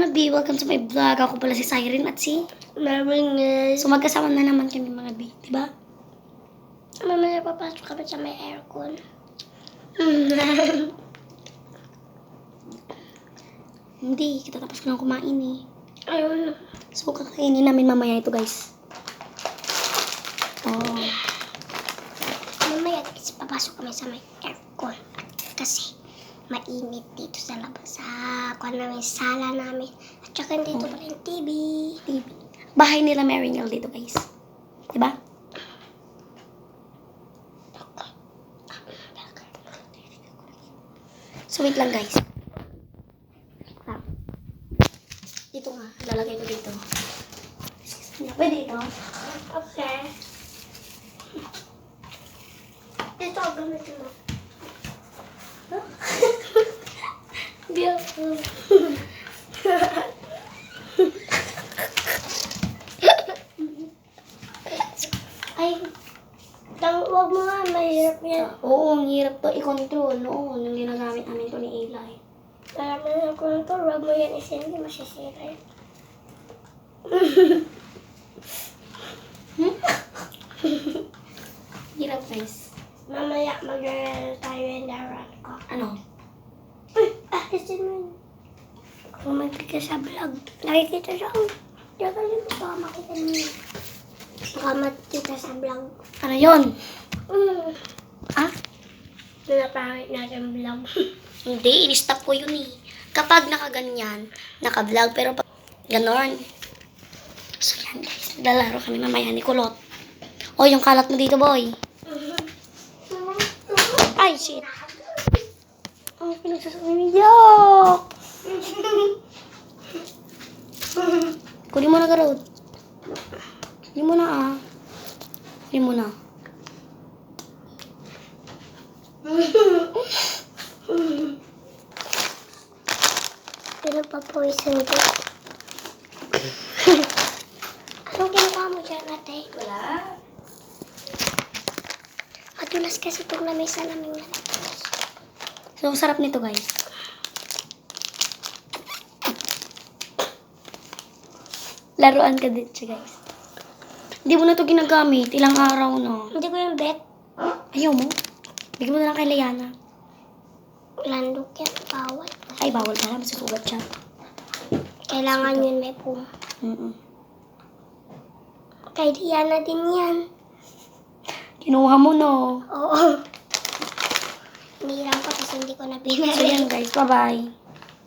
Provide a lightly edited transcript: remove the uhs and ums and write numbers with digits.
mga B, welcome to my vlog. Ako pala si Siren at si Maringay. So magkasama na naman kami mga B, diba? Mamaya papasok kami sa may aircon. Hindi, kita tapos ko nang kumain eh. Ayun. So kakainin namin mamaya ito guys. Oh. Mamaya kasi papasok kami sa may aircon. Kasi mainit dito sa labas. Sa namin, sala namin. At saka dito pa rin TV. TV. Bahay nila Marinel dito guys. Diba? So wait lang guys. Dito nga, lalagay ko dito. Pwede ito? Okay. Dito ako gamitin mo. Beautiful. Ay, wag mo nga, mahirap yan. Oo, ang hirap to i-control. Oo, nung ginagamit namin to ni Eli. Alam mo na kung ito, wag mo yan isindi, masisira yan. Hirap guys. Mamaya mag-reel tayo yung laran ko. Ano? Isin mo yun. Kumagpil ka sa vlog. Nakikita siya. Dagalin mo baka makita niyo. Baka makita sa vlog. Ano yon? Ah? Pinapangit natin vlog. Hindi, in-stop ko yun eh. Kapag nakaganyan, naka-vlog, pero pag ganon. So yan guys, lalaro kami mamaya ni Kulot. Oh, yung kalat mo dito boy. Ay, shit. Oh, pinagsasabi niyo. Kunin mo na garod. Kunin mo na ah. Kunin mo na. Pinagpapawisan ko. Anong ginagawa mo dyan, ate? Wala. Madulas kasi itong lamesa namin na. So, ang sarap nito guys. Laruan ka din siya guys. Hindi mo na ito ginagamit. Ilang araw na. Hindi ko yung bet. Ayaw mo? Bigyan mo na lang kay Liana. Landok yan. Bawal. Ay, bawal ka na. Masusugat siya. Kailangan yun may pum. Kay Diana din yan. Kinuha mo no. Oo. Niram ko kasi hindi ko na So binili. yan guys. Bye-bye.